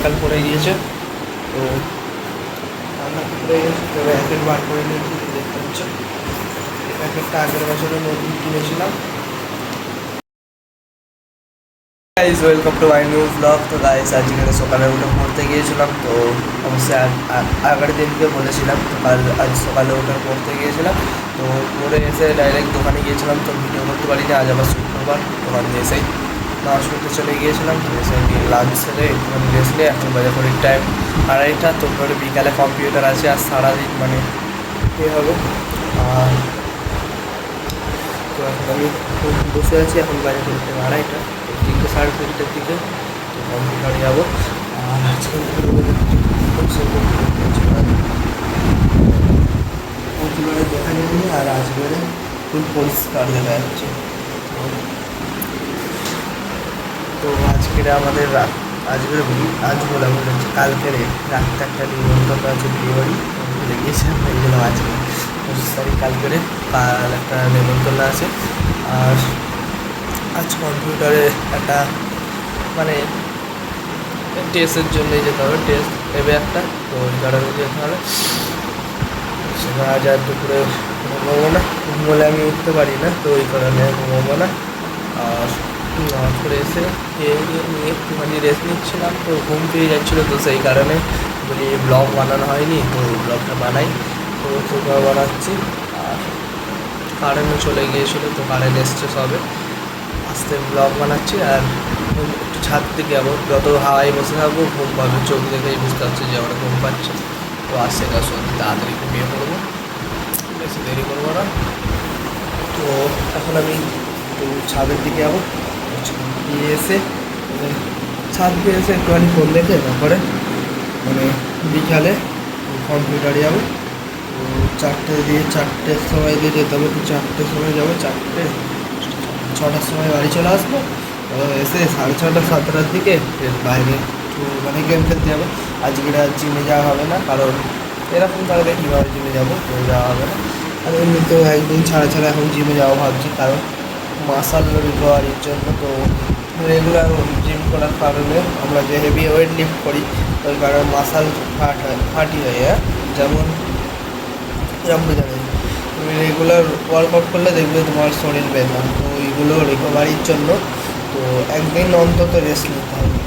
ঠান্ডাকাল পড়ে গিয়েছে, তো ঠান্ডা পড়ে গেছে। তো র্যাকেট বার করে নিয়েছি, দেখতে হচ্ছে এই র্যাকেটটা আগের বছরে নতুন কিনেছিলাম। Guys welcome to my new blog. তো গাইজ আজকে সকালে উঠে পড়তে গিয়েছিলাম, তো অবশ্যই আগের দিনকে বলেছিলাম, তো আজ সকালে উঠে পড়তে গিয়েছিলাম। তো পড়ে এসে ডাইরেক্ট দোকানে গিয়েছিলাম, তো ভিডিও করতে পারিনি, আজ আবার শুক্রবার। দোকান দিয়ে এসেই নামাজ পড়তে চলে গিয়েছিলাম। তো এসে লাঞ্চ সেরে একটুখানি রেস্ট নিয়ে এখন বাজে ঘড়ির টাইম 2:30। তো পরে বিকালে কম্পিউটার আছে, আর সারাদিন মানে এ হবে। আর তো এখন আমি বসে আছি, এখন বাজে ঘড়ির টাইম 2:30, 3টে 3:30টার দিকে তো কম্পিউটারে যাবো। আর আজকে প্রতিবারে দেখা যায়নি, আর আজকেবারে খুব পরিষ্কার দেখা যাচ্ছে। তো আজকের আমাদের আজ বলা মনে হচ্ছে কালকের রাতটা একটা নিমন্ত্রণ আছে, বিয়ে বাড়ি ভুলে গিয়েছিলাম, এই জন্য আজকে 25 তারিখ কালকের কাল একটা নিমন্ত্রণ আছে। আর আজ কম্পিউটারে একটা মানে টেস্টের জন্যই যেতে হবে, টেস্ট নেবে একটা, তো ওই কারণে যেতে হবে। সেটা আজ আর দুপুরে ঘুমাবো না, ঘুমোলে আমি উঠতে পারি না, তো ওই কারণে ঘুমাবো না। আর নামাজ পড়ে এসে খেয়ে নিয়ে একটুখানি রেস্ট নিচ্ছিলাম, তো ঘুম পেয়ে যাচ্ছিলো, তো সেই কারণে বলি ব্লগ বানানো হয়নি, তো ব্লগটা বানাই। তো সেটা বানাচ্ছি। আর কারেন্টও চলে গিয়েছিলো, তো কারেন্ট এসছে সবে, আস্তে ব্লগ বানাচ্ছি। আর একটু ছাদ থেকে যাবো, যত হাওয়ায় বসে থাকবো ঘুম পাবে, চোখ দেখেই বুঝতে পারছি যে আমার ঘুম পাচ্ছে। তো আসছে কাজ তাড়াতাড়ি ঘুমিয়ে পড়বো, বেশি দেরি করবো না। তো এখন আমি একটু ছাদের দিকে যাবো, গিয়ে এসে ছাদ দিয়ে এসে একটুখানি ফোন দেখে তারপরে মানে বিকালে কম্পিউটারে যাবো। তো 4টের সময় দিয়ে যেতে হবে, তো 4টের সময় যাবো, 6টার সময় বাড়ি চলে আসবো। এসে 6:30 7টার দিকে বাইরে একটু মানে গেম খেলতে যাবো। আজকে আর জিমে যাওয়া হবে না, কারণ এরকম থাকলে কীভাবে জিমে যাবো, তো যাওয়া হবে না। আর এমনিতেও একদিন ছাড়া ছাড়া এখন জিমে যাওয়া ভাবছি, কারণ মাসাল রিকভারির জন্য। তো রেগুলার জিম করার কারণে আমরা যে হেভি ওয়েট লিফট করি, ওই কারণে মাসাল ফাটি হয়। যেমন এরকম জানি তুমি রেগুলার ওয়ার্কআউট করলে দেখবে তোমার শরীর ব্যথা, তো ওইগুলো রিকভারির জন্য তো একদিন অন্তত রেস্ট নিতে হবে।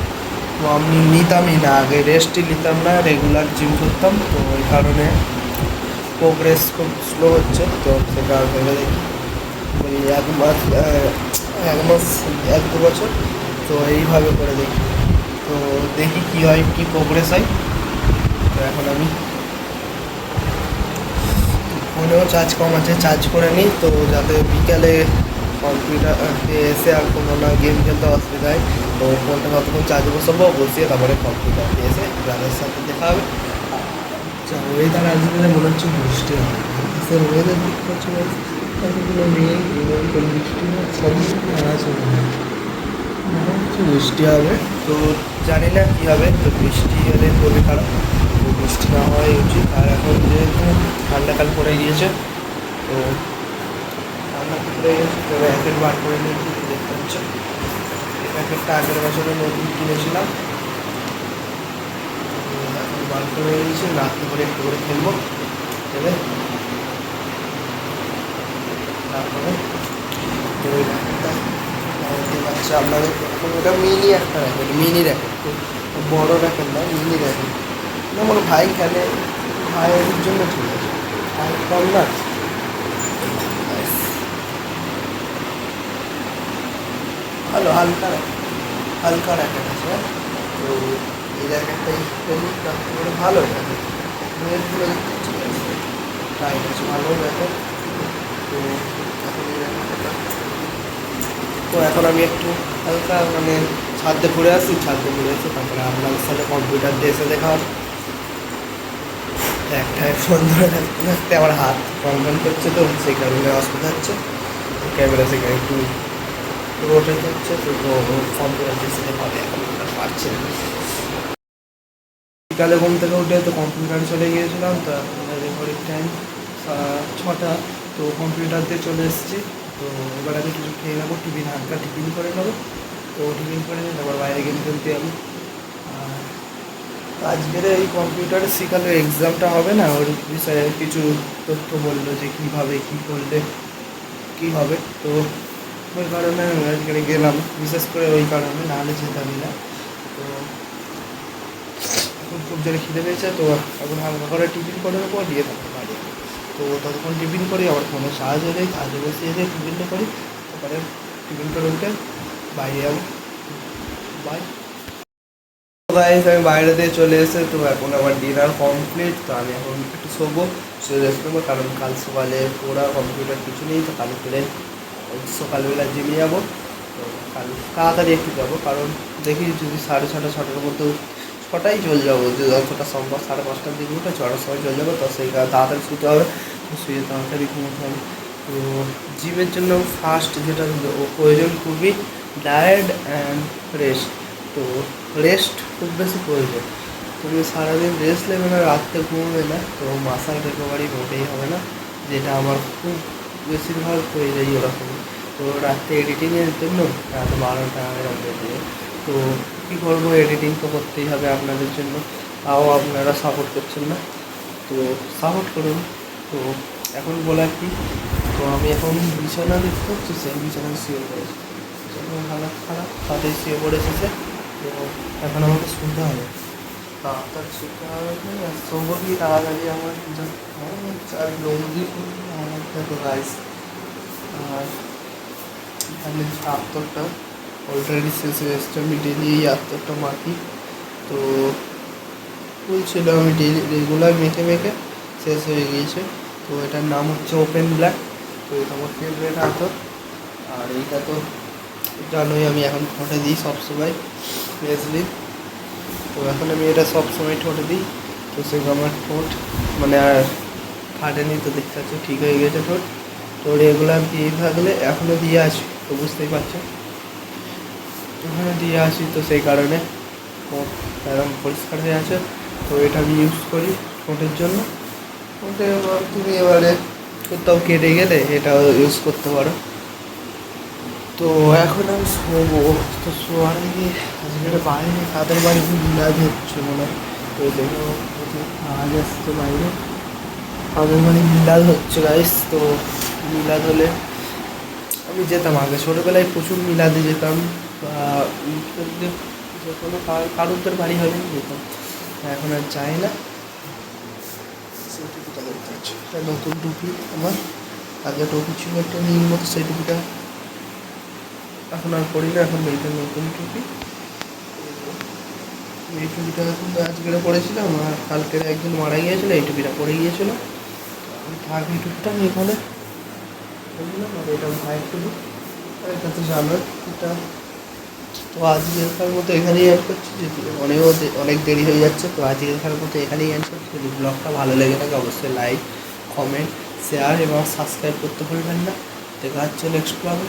তো আমি নিতামই না, আগে রেস্টই নিতাম না, রেগুলার জিম করতাম, তো ওই কারণে প্রোগ্রেস খুব স্লো হচ্ছে। তো সেটা ভেবে দেখি ওই 1 মাস 1-2 বছর তো এইভাবে করে দেখি, তো দেখি কী হয়, কী প্রোগ্রেস হয়। তো এখন আমি ফোনেও চার্জ কম আছে, চার্জ করে নিই, তো যাতে বিকালে কম্পিউটার এসে আর কোনো না গেম খেলতে অসুবিধা হয়। তো ফোনটা ততক্ষণ চার্জে বসাবো, বসিয়ে তারপরে কম্পিউটার দিয়ে এসে ব্রাদার সাথে দেখা হবে। আচ্ছা, ওয়েদার আজকে মনে হচ্ছে বৃষ্টি হবে, স্যার ওয়েদার দেখতে পাচ্ছি এতগুলো নেই, বৃষ্টি সবই আছে, মনে হচ্ছে বৃষ্টি হবে। তো জানি না কী হবে, তো বৃষ্টি হলে খুবই খারাপ, তো বৃষ্টি না হওয়াই উচিত। আর এখন যেহেতু ঠান্ডাকাল পড়ে গিয়েছে, তো ঠান্ডা পড়ে গেছে, তো র্যাকেট বার করে নিয়েছি, দেখতে হচ্ছে এই র্যাকেটটা আগের বছরে নতুন কিনেছিলাম, এখন বার করে নিয়েছি, রাত্রে করে একটু করে খেলবো, খেলে তারপরে তো ওই র্যাকেটটা দেখতে পাচ্ছি আপনাদের। এখন ওটা মিনি একটা র্যাকেট, মিনি র্যাকেট, তো বড়ো র্যাকেট না, মিনি র্যাকেট। আমার ভাই খেলে, ভাইয়ের জন্য ঠিক আছে, ভাই কম না, ভালো হালকা র্যাকেট আছে। তো এই র্যাকেটটাই খেলি, তারপরে ভালো র্যাকেট, মেয়েরগুলো ঠিক আছে, টাইট আছে, ভালো র্যাকেট। তো এখন এই র্যাকেটটা, তো এখন আমি একটু হালকা মানে ছাদে ঘুরে আসি, ঘুরে এসে তারপরে আপনাদের সাথে কম্পিউটার দিয়ে এসে দেখা হবে। একটাই ফোন ধরে থাকতে থাকতে আমার হাত কনফার্ম করছে, তো সেই কারণে অসুবিধা হচ্ছে, ক্যামেরা সেখানে একটু রোটেট হচ্ছে, তো কম্পিউটার দিয়ে এসে দেখা হবে, এখন আর পারছি না। বিকালে ঘুম থেকে উঠে তো কম্পিউটার চলে গিয়েছিলাম, তো এখন রেকর্ডিং টাইম 6টা, তো কম্পিউটার দিয়ে চলে এসেছি। তো এবার আগে কিছু খেয়ে নেবো, টিফিন করে নেবো, তো টিফিন করে নিয়ে তারপর বাইরে গেম খেলতে যাবো। আর আজকের এই কম্পিউটারে শেখালো এক্সামটা হবে না, ওর বিষয়ে কিছু তথ্য বললো যে কীভাবে কী করলে কী হবে। তো ওই কারণে আমি আজকে গেলাম, বিশেষ করে ওই কারণে, নাহলে যেতামই না। তো এখন খুব জোরে খিদে পেয়েছে, তো এখন হালকা করে টিফিন করে নেবো, দিয়ে থাকবো বাড়ি। তো ততক্ষণ টিফিন করি, আবার ফোনে চার্জ হলে কাজে বসিয়ে দিয়ে টিফিনটা করি, তারপরে টিফিন করে উঠে বাইরে যাবো। বাই গাইস, আমি বাইরে দিয়ে চলে এসে তো এখন আমার ডিনার কমপ্লিট। তো আমি এখন একটু শোবো, শুয়ে রেস্ট নেবো, কারণ কাল সকালে পড়া কম্পিউটার কিছু নেই। তো কাল করে সকালবেলা জিমে যাবো। তো কাল তাড়াতাড়ি একটু যাবো, কারণ দেখি যদি 6:30 6টার মধ্যে, 6টাই চলে যাবো, যে যতটা সম্ভব 5:30টার দিকে উঠে 6টার সময় চলে যাবো। তো সেই তাড়াতাড়ি শুতে হবে, তো শুয়ে তাড়াতাড়ি ঘুমোতে হবে। তো জিমের জন্য ফার্স্ট যেটা প্রয়োজন খুবই ডায়েট অ্যান্ড রেস্ট। তো রেস্ট খুব বেশি প্রয়োজন। তুমি সারাদিন রেস্ট নেবে না, রাত্রে ঘুমোবে না, তো মাসাল রিকভারি মোটেই হবে না, যেটা আমার খুব বেশিরভাগ হয়ে যায় ওরকম। তো রাত্রে এডিটিংয়ের জন্য রাত 12টা এরকম বেজে যায়। তো কী করবো, এডিটিং তো করতেই হবে আপনাদের জন্য, তাও আপনারা সাপোর্ট করছেন না, তো সাপোর্ট করুন। তো এখন বলার কি, তো আমি এখন বিছানা দেখতে হচ্ছে, সেই বিছানায় শুয়ে পড়েছি, হালাত খারাপ, তাতে শুয়ে পড়েছে সে। তো এখন আমাকে শুনতে হবে, তাড়াতাড়ি শুনতে হবে, আর শোবো কি তাড়াতাড়ি আমার চার লঙ্গি আমার দেখো গাইস। আর এখানে যে আত্মরটা অলরেডি শেষ হয়ে এসছে, আমি ডেলি এই আত্মরটা মাখি। তো বলছিল আমি ডেলি রেগুলার মেখে মেখে শেষ হয়ে গিয়েছে। তো এটার নাম হচ্ছে ওপেন ব্ল্যাক। তো এটা আমার ফেভারিট আতর। আর এইটা তো জানোই আমি এখন ঠোঁটে দিই সবসময় ভেজলিন। তো এখন আমি এটা সবসময় ঠোঁটে দিই। তো সেই আমার ঠোঁট মানে আর ফাটেনি, তো দেখতে পাচ্ছ ঠিক হয়ে গেছে ঠোঁট। তো রেগুলার দিয়ে থাকলে এখনও দিয়ে আসি, তো বুঝতেই পারছো এখানে দিয়ে আসি, তো সেই কারণে ঠোঁট একদম পরিষ্কার হয়ে আছে। তো এটা আমি ইউজ করি ঠোঁটের জন্য। ঠোঁটে তুমি এবারে কোথাও কেটে গেলে এটা ইউজ করতে পারো। তো এখন আমি শোবো। তো শোয়ার আগে আজকের বাইরে তাদের বাড়ি মিলাদ হচ্ছে মনে হয়। তো দেখো আওয়াজ আসছে বাইরে, তাদের বাড়ি মিলাদ হচ্ছে গাইস। তো মিলাদ হলে আমি যেতাম আগে, ছোটোবেলায় প্রচুর মিলাদে যেতাম, বা যে কোনো কারুদের বাড়ি হলে যেতাম, এখন আর যাই না। সেই টুপিটা দেখতে পাচ্ছি, এটা নতুন টুপি আমার, আগে টুপি ছিল একটা নীল মতো, সেই টুপিটা এখন আর পড়ি না, এখন এইটা নতুন টুপি। এই টুপিটা এখন আজকের পড়েছিলাম, আর কালকের একজন মারা গিয়েছিলো, এই টুপিটা পড়ে গিয়েছিলো। এখন থাক এই টুপিটা আমি এখানে বললাম, আর এটা ভাইয়ের টুপি, আর এটা তো জানো এটা। তো আজকেরকার মতো এখানেই অ্যাড করছি, যদি অনেক দেরি হয়ে যাচ্ছে। তো আজকেরকার মতো এখানেই অ্যাড করছি। যদি ব্লগটা ভালো লেগে থাকে অবশ্যই লাইক, কমেন্ট, শেয়ার এবং সাবস্ক্রাইব করতে ভুলবেন না। দেখা হচ্ছে নেক্সট ব্লগে।